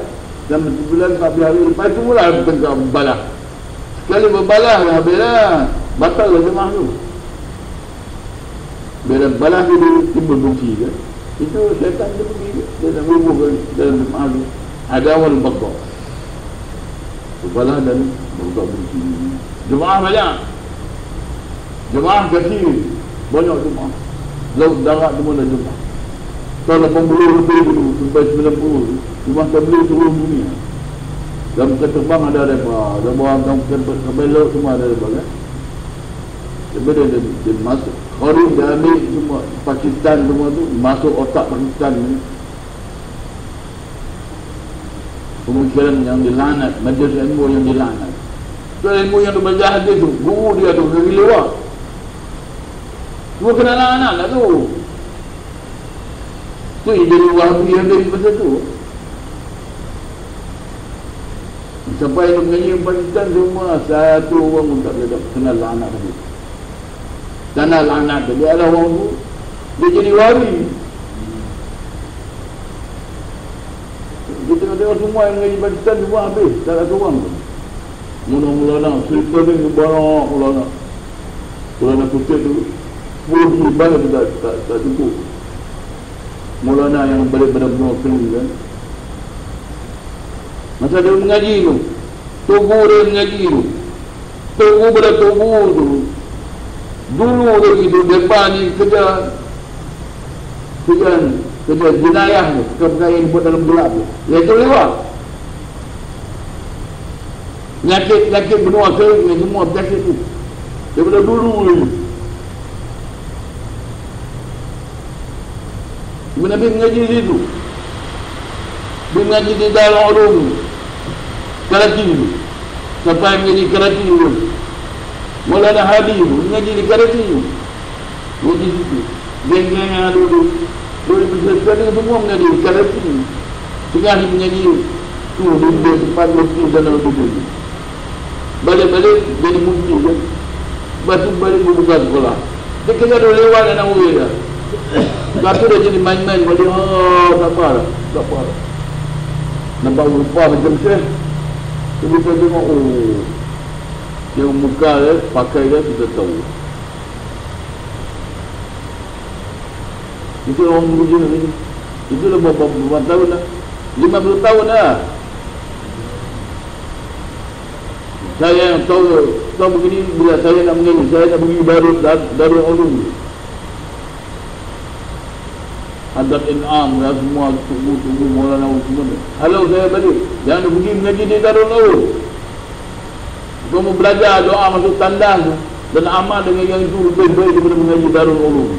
dan bulan 4 hari lepas tu mula bertengkar berbalah. Sekali berbalah dah habis lah, batal lah jemaah tu. Bila balah tu dia timbul bukti kan, itu syaitan dia pergi, dia nak rubuhkan dalam jemaah tu. Ada awal bakar berbalah dan berbuka bukti. Jemaah banyak, jemaah kecil, banyak jemaah. Laut darat semua dah jemaah. Tahun 80 lebih dulu sampai 90, jemaah tabligh seluruh dunia. Dalam pesawat terbang ada mereka, dalam orang sampai laut semua ada mereka kan. Daripada dia masuk Khawarij, dia ambil semua Pakistan semua tu, masuk otak Pakistan ni. Pemikiran yang dilaknat, majlis ilmu yang dilaknat. Tu ilmu yang tu belajar hadis tu, guru dia tu dari luar, semua kena laknat lah tu. Tu yang jadi Wahabi yang dari pasal tu. Sampai yang mengaji Pakistan semua, satu orang pun tak boleh kenal laknat tadi. Kenal laknat tadi, dia adalah orang tu, dia jadi Wahabi. Kita tengok semua yang mengaji Pakistan semua habis, tak ada seorang pun. Mula-mula cerita ni banyak Maulana Kutip tu 10 ribu tu tak cukup. Maulana yang balik pada benua kering kan, masa dia mengaji tu, Togo dia mengaji tu, Togo pada Togo tu, dulu lagi tu, depan ni kerja kerja jenayah tu, perkara yang dibuat dalam gelap tu, iaitu lewat penyakit benua kering ni, semua penyakit tu daripada dulu ni. Nabi mengaji di situ, dia mengaji di Darul Ulum Karachi tu, sampai mengaji Karachi tu. Maulana Hadi tu mengaji di Karachi tu, mengaji di situ. Geng-geng yang ada tu boleh bersesuaian semua mengaji di Karachi tu. Tengah dia mengaji tu, dia sempat mufti dan al-Qubur. Balik-balik jadi mufti kan. Lepas tu balik buka sekolah. Dia kena ada lewat anak murid dah. Lepas tu dia jadi main-main balik. Tak apa lah. Nampak rupa macam Syekh. Kita tengok, dia muka dia, pakai dia, kita tahu. Itu orang berusia ni. Itu dah berapa tahun dah. 50 tahun dah. Saya yang tahu begini, bila saya nak mengaji, saya nak pergi Darul Ulum. Adat In'am dan semua tunggu Maulana semua. Halo, saya balik. Jangan pergi mengaji di Darul Ulum. Kamu belajar doa masuk tandas tu dan amal dengan yang itu lebih baik daripada mengaji Darul Ulum.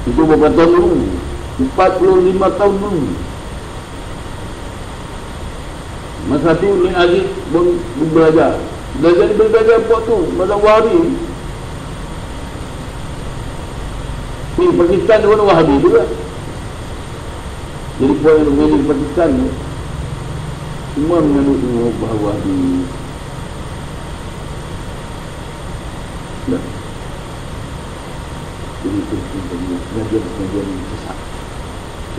Itu berapa tahun dulu? 45 tahun dulu. Masa tu Ning Aziz pun belajar buat tu Mazhab Wahabi. Di Pakistan pun Wahabi juga. Jadi puan yang mengaji di Pakistan ni semua menganut semua bahawa Wahabi. Jadi itu pengajian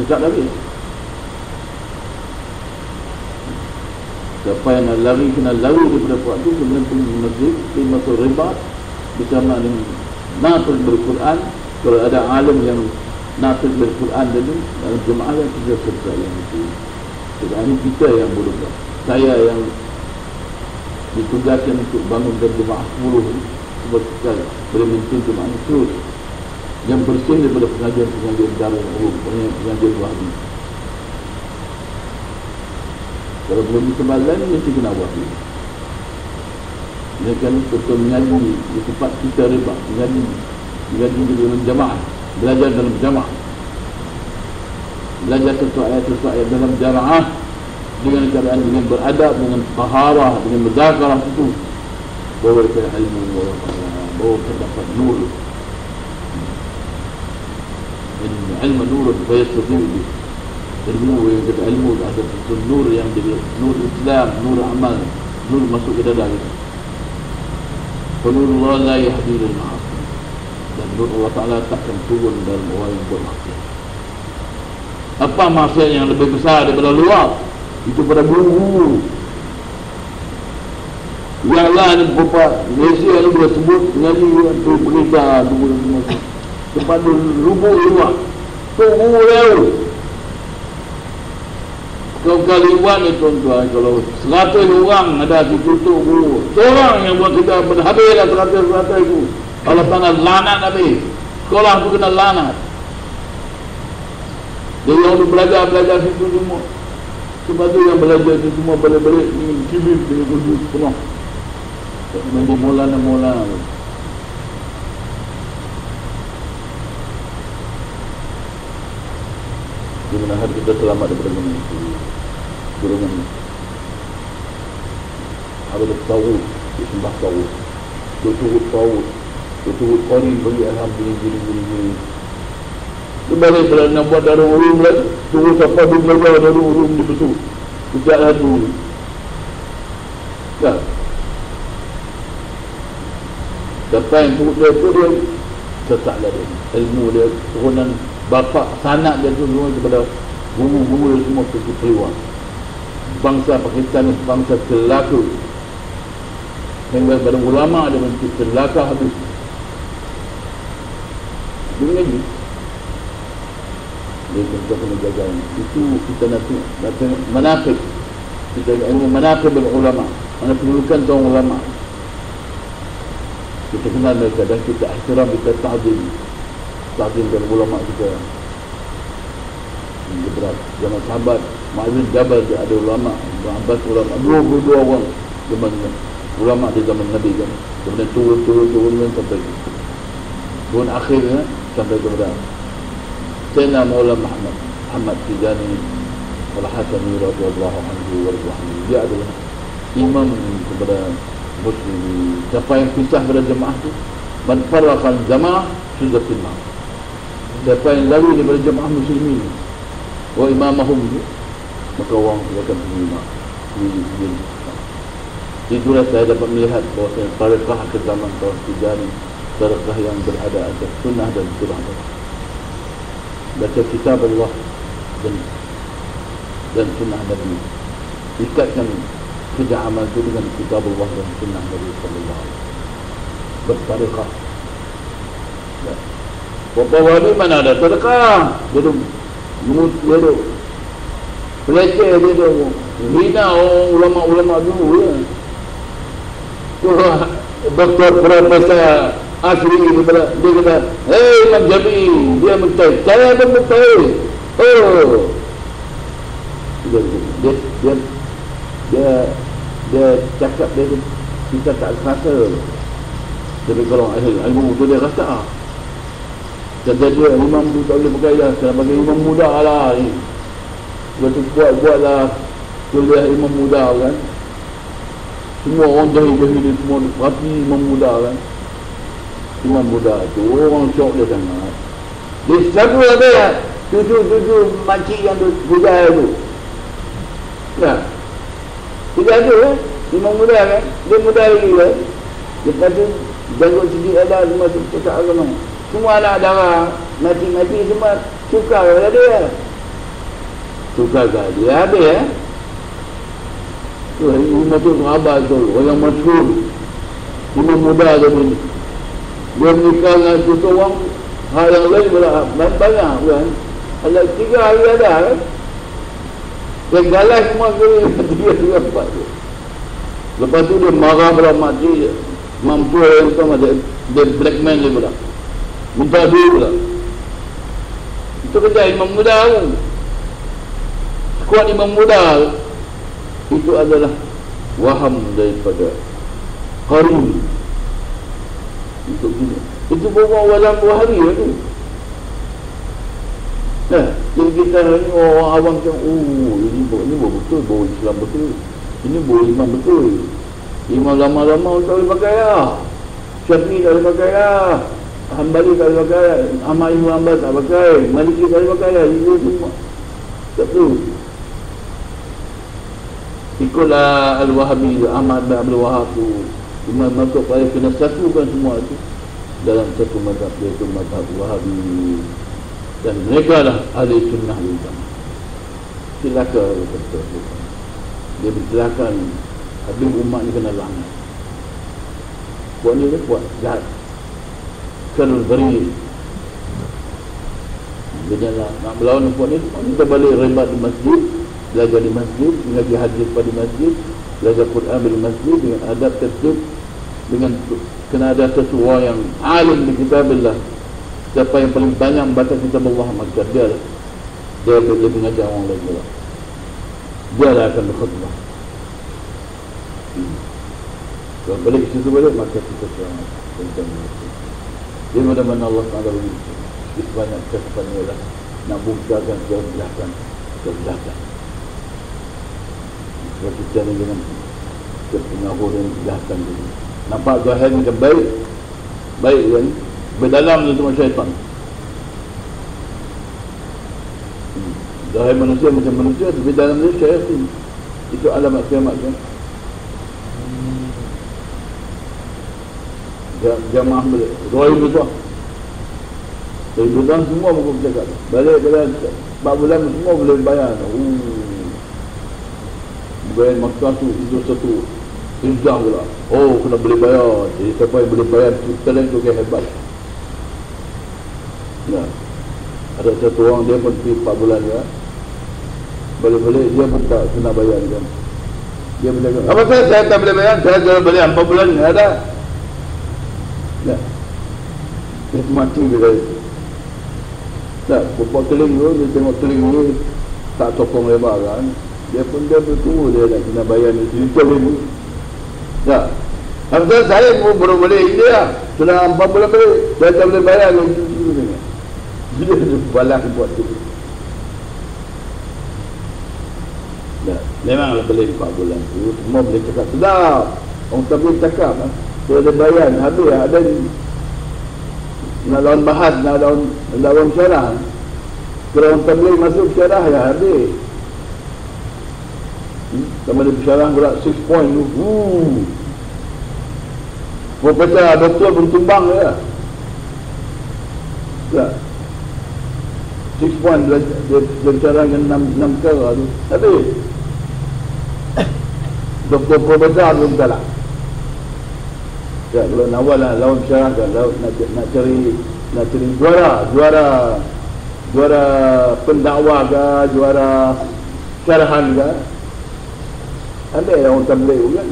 sesat lagi. Siapa yang nak lari, kena lari daripada puak tu, kemudian pergi ke masjid, pergi masuk ribat bersama dengan nafil bil-Quran. Kalau ada alim yang nafil bil-Quran tadi dalam jemaah yang kita serta yang itu. Ini kita yang boleh buat. Saya yang ditugaskan untuk bangun dan jemaah 10 sebab kita boleh maintain jemaah ini terus yang bersih daripada pengajian Darul Ulum, pengajian Wahabi. Kalau belum di tempat lain, mesti kena Wahabi. Mereka ni betul mengaji di tempat kita riba, mengaji dalam jamaah, belajar dalam jamaah, belajar sesuatu ayat dalam jamaah dengan keadaan, dengan beradab, dengan taharah, dengan muzakarah itu, bahawa kita ilmu, bahawa kita dapat nur. Ilmu nur fayastadiu. Ilmu yang kita ilmu ada nur yang jadi nur Islam, nur amal, nur masuk ke dalam kita. Nurullah la yahdi lil ma'asi. Dan nur Allah Ta'ala takkan turun dalam orang yang buat maksiat. Apa maksiat yang lebih besar daripada luar? Itu pada guru. Yang lain beberapa Malaysia ni boleh sebut mengaji tu berita tu semua. Tempat lubuk luar. Tunggu lewat. Kau kaliwan ni tuan-tuan, kalau 100 orang ada di tutup guru, seorang yang buat kita berhabislah 100 itu. Allah Ta'ala lanat habis. Sekolah tu kena lanat. Dia yang belajar situ semua. Sebab tu yang belajar itu semua balik-balik dengan kibir, dengan kudus penuh. Menjadi Maulana. Di mana hari kita selamat daripada mana itu golongan ada tawud, disembah tawud, turut qarin bagi alhamdulillah gini. Kembali kalau nak buat Darul Ulum lagi, turut apa dia belajar Darul Ulum di besut sejak dulu kan. Siapa yang turut dia tu dia sesatlah dia, ilmu dia turunan bapa sanak dia tu semua kepada guru-guru semua keluar. Bangsa Pakistan bangsa celaka. Hingga pada ulama dia mesti celaka habis. Dengan ni dia kena jaga itu. Kita nak manaqib, kita ilmu manaqib ulama, mana pendudukan tuan ulama. Kita kenal mereka dan kita ihtiram, kita ta'zim. takzimkan ulama kita. Ini berat. Zaman sahabat Mu'adz Jabal dia ada ulama, Ibn Abbas ulama, 22 orang zaman ulama di zaman Nabi kan. Kemudian turun sampai turun akhirnya sampai kepada Sayyidina Maulana Muhammad Tijani Al-Hasani radhiyallahu anhu wa radhiyallahu. Dia adalah imam kepada muslimin. Siapa yang pisah pada jemaah itu, man farraqal jamaah sudah timah. Siapa yang lalu daripada jemaah muslimin wa imamahum, maka orang akan terima. Itulah saya dapat melihat bahawa tarekah ke zaman kaum Tijani, tarekah yang berada atas sunnah dan surah. Baca kitab Allah dan sunnah Nabi, ikatkan kerja amal itu dengan kitab Allah dan sunnah Nabi sallallahu alaihi wasallam. Bertarekah. Bapak wali mana ada tarekah? Dia tu peleceh, dia tu hina ulama-ulama dulu ya. Doktor Profesor Asri dia kata, "Hei Imam Jabi," dia mentai, "Saya pun mentai." Oh, dia cakap dia kita tak rasa. Tapi kalau ilmu tu dia rasa. Jadi dia imam tu tak boleh bergaya, saya bagi imam muda lah. Lepas tu buatlah kuliah imam muda kan. Semua orang jahil-jahil dia semua rapi imam muda kan. Imam muda tu orang syok dia sangat. Dia satu ada ya, tujuh makcik yang bergaya tu. Ya. Tidak ada kan, imam muda kan. Dia muda lagi kan. Lepas tu janggut sedikit ada semua cakap agama. Semua anak darah mati-mati semua suka kepada dia. Suka kepada dia ada ya. Tu Imam tu sahabat tu, orang masyhur. Imam muda tu ni. Dia menikah dengan seseorang, hal yang lain pula banyak kan. Ada 3 hari ada kan. Dia galas semua dia dapat tu. Lepas tu dia marah pula mati. Mampu yang sama dia blackmail dia pula. Minta duit pula. Itu kerja imam muda tu. Kuat imam muda itu adalah waham daripada Qarun. Untuk gini. Itu bawa walam 2 hari lah tu. Nah, jadi kita ni orang awam macam, ini betul, bawa Islam betul. Ini bawa imam betul. Imam lama-lama tak boleh pakai lah. Syafi'i tak boleh pakai lah. Hanbali tak boleh pakai lah. Ahmad Ibn Hanbal tak pakai. Maliki tak boleh pakai lah. Itu semua tak perlu. Ikutlah Al-Wahabi, Ahmad bin Abdul Wahab tu. Imam masuk pada kena satukan semua itu dalam satu mazhab, iaitu mazhab Wahabi. Dan mereka lah ahli sunnah wal jamaah. Celaka betul. Dia bercelakan. Habis umat ni kena laknat. Buat ni dia buat jahat. Kalau beri dia nak melawan puan ni, kita balik rebat di masjid, belajar di masjid, mengaji hadis pada masjid, belajar Quran di masjid dengan adab tertib, dengan kena ada sesuatu yang alim di kitabillah. Siapa yang paling banyak membaca kitab Allah, maka dia boleh mengajar orang lain pula. Dia lah akan berkhutbah. Kalau balik ke situ balik, maka kita selamat. Jadi mudah-mudahan Allah SWT sebanyak kesempatannya lah nak buktikan kejahatan. Sebab kita ni dengan kepengaruh dan kejahatan ini. Nampak zahir macam baik kan? Berdalam tu cuma syaitan. Zahir manusia macam manusia, tapi dalam dia syaitan. Itu alamat kiamat kan? Jamaah balik Roy Buddha dari Buddha semua buku bercakap balik 4 bulan semua boleh bayar. Bayar Makkah tu itu satu hijrah pula. Kena boleh bayar. Jadi siapa yang boleh bayar tu talent tu hebat ya. Ada satu orang dia pergi 4 bulan ya, balik-balik dia pun tak kena bayar kan. Dia bercakap, apa saya tak boleh bayar, saya boleh 4 bulan ada. Ya. Dia mati bila itu. Tak, perempuan keling tu, dia tengok keling ni tak sokong lebar kan. Dia pun dia bertunggu dia nak kena bayar ni RM1,000. Tak. Habis saya pun baru balik India lah. Sudah 4 bulan balik. Saya tak boleh bayar ni. Dia balas buat tu. Tak. Memanglah balik 4 bulan tu. Semua boleh cakap sedap. Orang tak boleh cakap lah. Kalau ada bayar, habis lah. Ada nak lawan bahas, nak lawan syarah. Kalau orang tak boleh masuk syarah ya habis. Sama ada syarah pula 6 point tu. Profesor doktor pun tumbang ya. Tak. 6 point dia bersyarah dengan 6 perkara tu. Habis. Doktor profesor pun tak lah. Ya, kalau nak awal lah lawan syarah kan, nak cari juara pendakwah ke, juara syarahan ke. Ada orang tabligh kan.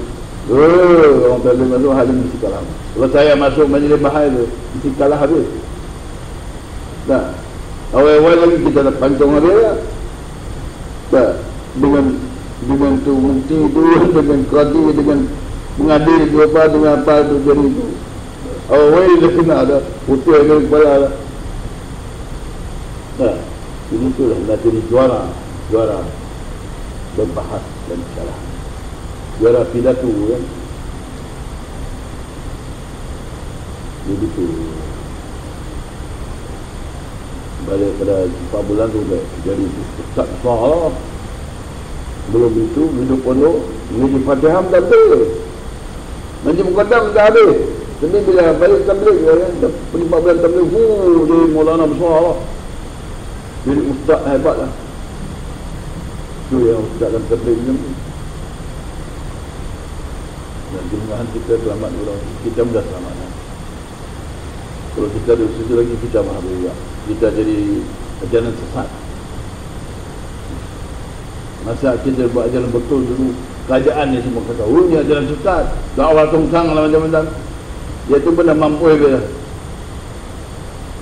Orang tabligh masuk hal ini mesti kalah. Kalau saya masuk majlis bahaya tu, mesti kalah habis. Tak. Awal-awal lagi kita nak pantang habis lah. Tak. Dengan tu mufti tu, dengan qadi, dengan mengadil dengan apa tu jadi tu. Awal dia kena ada putih dari kepala lah. Nah, ini tu lah nak jadi juara berbahas dan syarah, juara pidato kan. Jadi tu balik pada 4 bulan tu jadi ustaz besar lah. Belum itu hidup pondok mengaji Fatihah tak ada. Mengaji Muqaddam dah habis. Jadi bila balik tabligh kan, pergi 4 bulan tabligh, jadi Maulana besar lah. Jadi ustaz hebat lah. Itu yang ustaz dalam tabligh ni. Dan jemaah kita selamat dulu. Kita mudah selamat lah. Kalau kita ada usaha lagi, kita mahu juga. Kita jadi ajaran sesat. Masa kita buat ajaran betul dulu, kerajaan ni semua kata, oh ni ajaran sesat, dakwah tungsang lah macam-macam. Dia tu pun dah mampu dia.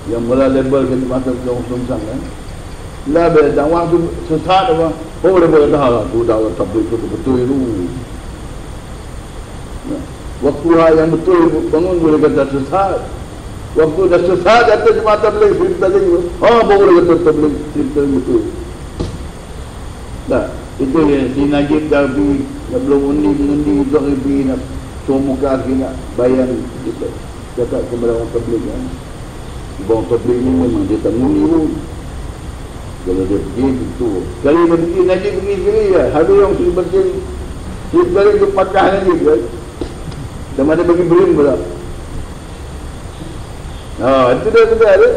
Yang mula label kita masuk tungsang kan. Lah bila dakwah tu sesat apa, oh dia boleh dah lah, tu dakwah tabligh tu betul itu. Waktu yang betul bangun boleh kata sesat. Waktu dah sesat kata jemaah tabligh cerita lagi. Baru kata tabligh cerita betul. Tak, itu yang si Najib dah pergi, belum undi tak pergi nak suruh muka lagi nak bayar kita. Cakap kepada orang tabligh kan. Orang tabligh ni memang dia tak undi pun. Kalau dia pergi itu. Kali dia pergi, Najib pergi sendiri lah. Habis orang suruh bersin. Sekali dia patah Najib kan. Dan ada bagi berin pula. Itu dia kata ada.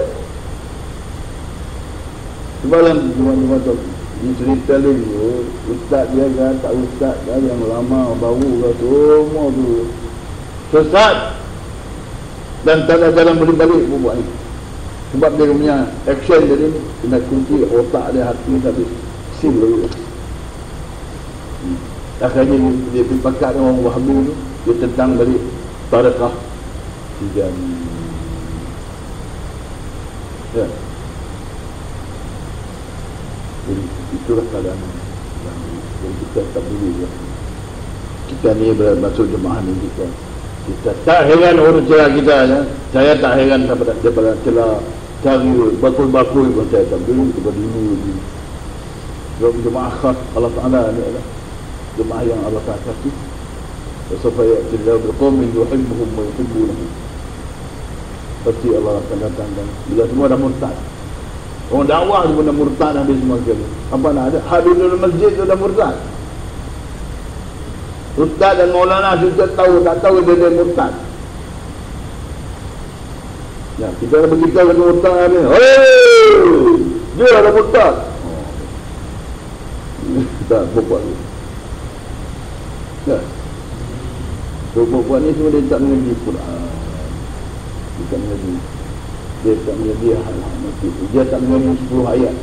Semalam cuma tu dia cerita lagi, ustaz dia kan, tak ustaz kan, yang lama, baru kan, semua tu sesat dan tak ada jalan balik pun buat ni. Sebab dia punya action dia ni kena kunci otak dia, hati tapi sim dulu. Akhirnya dia pergi pakat dengan orang Wahabi tu, dia tentang balik tarekah Tijani. Ya. Jadi itulah keadaan yang kita tak boleh ya. Kita ni masuk jemaah ni kita tak heran orang celah kita ya. Saya tak heran daripada celah cari bakul-bakul pun saya tak boleh kepada dulu lagi. Sebab jemaah khas Allah Ta'ala ni adalah jemaah yang Allah Ta'ala kasih. Supaya jilla biqaumin yuhibbuhum wa yuhibbunahu. Pasti Allah akan datangkan bila semua dah murtad. Orang dakwah tu pun dah murtad habis semua sekali. Apa nak ada? Habibul masjid tu dah murtad. Ustaz dan Maulana sudah tahu, tak tahu dia murtad. Ya, kita dah beritahu dengan murtad ni. Hei! Dia dah murtad. Tak, buat ni. Ya. So, buat ni semua dia tak mengaji Quran. Dia tak mengaji. Dia tak mengaji hal-hal macam itu. Dia tak mengaji 10 ayat.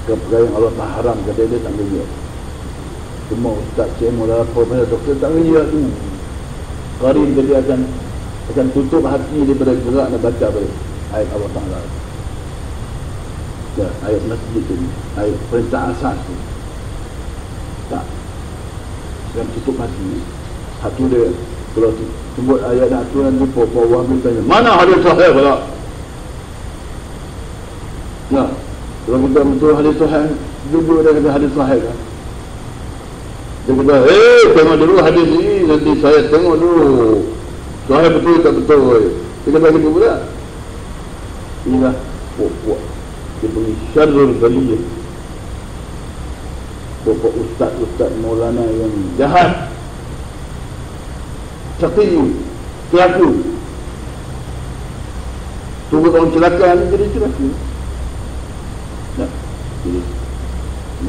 Perkara yang Allah tak haram kata dia tak mengaji. Semua ustaz, cik, mula, profesor, doktor tak mengaji tu. Karim dia akan akan tutup hati daripada gerak nak baca balik ayat Allah Ta'ala. Ya, ayat masjid tu, ayat perintah asas tu. Tak. Akan tutup hati. Satu dia, kalau sebut ayat satu nanti Puan tanya, mana hadis sahih pula? Ya, kalau kita betul hadis sahih, jujur dia kata hadis sahih kan? Dia kata, tengok dulu hadis ni, nanti saya tengok dulu sahih betul tak betul. Dia kata gitu pula. Inilah puak-puak dia panggil syarrul baliyah, puak ustaz-ustaz Maulana yang jahat, saqiyun, pelaku. Tunggu orang celaka ni jadi celaka. Nah, jadi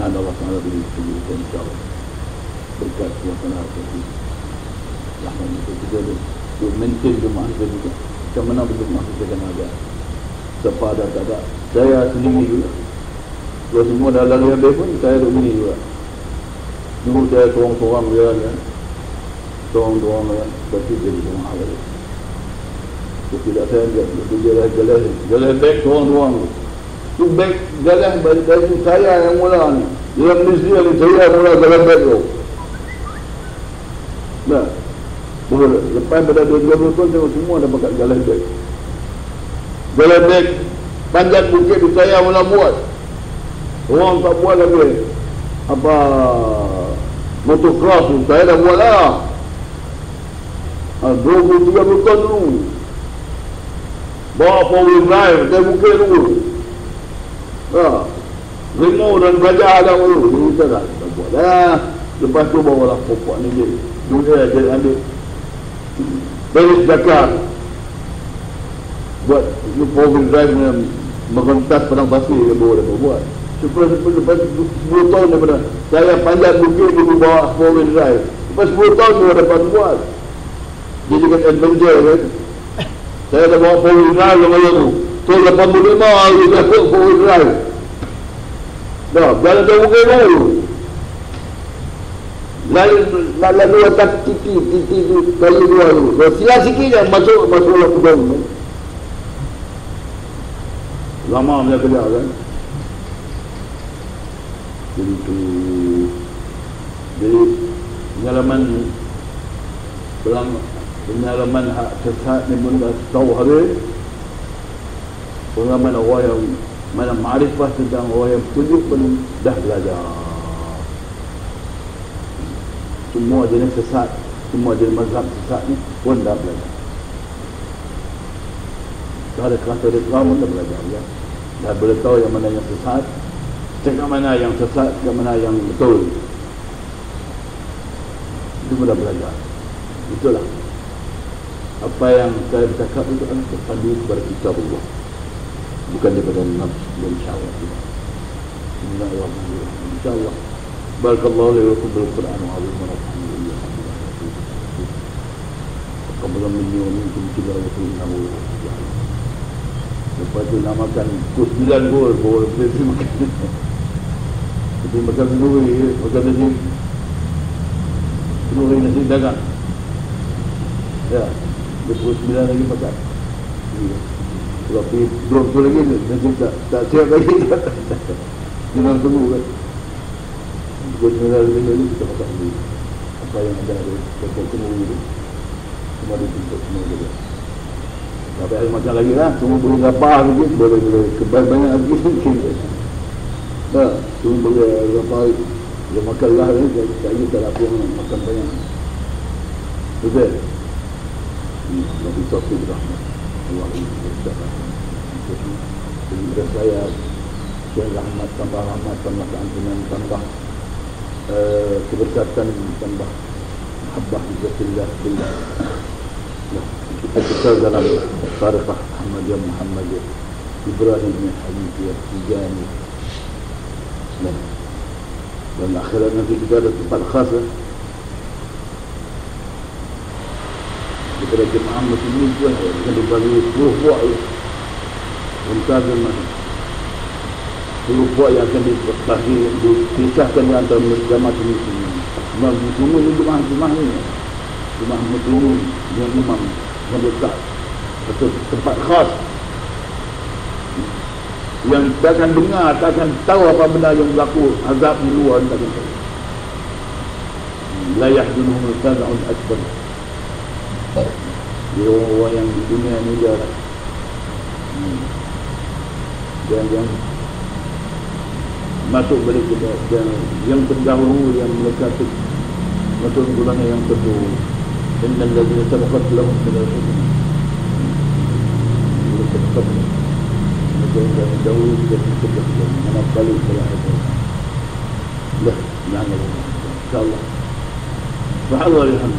ada Allah Ta'ala beri kita insyaAllah berkat suasana hati rahmat itu kita untuk maintain jemaah kita juga. Macam mana berjemaah kita kena ada sepada tak ada. Saya sendiri juga, kalau semua dah lalu habis pun saya duduk sini juga. Dulu saya sorang-sorang dia kan, sorang-sorang kan, lepas tu jadi jemaah lagi. Kalau tidak saya dia jalan baik sorang-sorang tu baik jalan dari saya yang mula ni dalam Malaysia ni, saya mula jalan baik tu. Nah, boleh lepas pada 20 tahun tengok semua dah pakai jalan baik. Jalan baik panjat bukit tu saya mula buat. Orang tak buat lagi. Apa motocross tu saya dah buat lah. 20-30 tahun dulu. Bawa 4-wheel drive ke bukit dulu. Rimau dan gajah ada dulu. Kita dah buat dah. Lepas tu bawalah pokok ni je. Dunia jadi ambil beres zakat. Buat 4-wheel drive merentas padang pasir dia boleh buat. Lepas 10 tahun daripada saya panjat bukit dulu bawa 4-wheel drive. Lepas 10 tahun dia dapat buat. Dia juga adventure kan. Saya dah bawa 4-wheel drive lama tu. Tahun 85 aku dah buat 4-wheel drive. Dah, jalan dah bukit dulu. Lalu atas titi tu kali dua tu. Kalau silah sikit je masuk lah pedang. Lama punya kerja kan. Jadi tu, jadi pengalaman hak sesat ni pun dah tahu hari. Pengalaman orang yang mana ma'rifah tentang orang yang petunjuk pun dah belajar. Semua jenis sesat, semua jenis mazhab sesat ni pun dah belajar. Dah ada kerasa dia pun dah belajar ya. Dah boleh tahu yang mana yang sesat, cakap mana yang sesat, cakap mana yang betul. Itu pun dah belajar. Itulah apa yang saya bercakap itu adalah terpadu kepada kitab Allah, bukan daripada nafsu dan syahwat. Bismillahirrahmanirrahim. InsyaAllah. Barakallahu li wa lakum bil Qur'an wa 'azim wa rahmatullah. Qabla minni wa minkum tilawatul innahu yahdi. Lepas tu namakan kurs 9 gol berarti makan. Jadi makan sendiri, makan nasi. Sendiri nasi dagang. Ya, kurs 9 lagi makan. Kalau pergi belum tu lagi nasi tak siap lagi. Jangan tunggu kan. Kurs 9 lagi kita makan dulu. Apa yang ada pokok kemuri itu semua ditutup semua juga. Tak payah makan lagi lah, semua boleh lapar lagi, boleh kebanyakan lagi semua boleh lapar, dia makan lah ni, saya tak lapar makan banyak. Betul? Nabi Taufiq Rahmat Allah SWT. Jadi saya rahmat tambah keampunan tambah keberkatan tambah mahabbah billah. Kita kekal dalam Tariqah Ahmadiyah Muhammadiyah Ibrahim bin Hanifiyah Tijani dan akhirat nanti kita ada tempat khas kita ada jemaah muslimin pun akan dibagi 10 buah untuk jemaah 10 buah yang akan dibagi dipisahkan di antara jemaah muslimin. Semua ini jemaah ni jemaah muslimin yang imam dekat atau tempat khas yang takkan dengar, takkan tahu apa benda yang berlaku azab di luar, takkan tahu. La yahdunuhum al-faza'ul akbar. Dia orang yang di dunia ni dia yang masuk balik ke yang terdahulu, yang mereka masuk golongan yang kedua. Innal ladzina sabaqat lahum minal husna, mereka tetap yang dahulu juga tetap mana balik ke akhirat. Dah, jangan insyaallah. Subhanallah.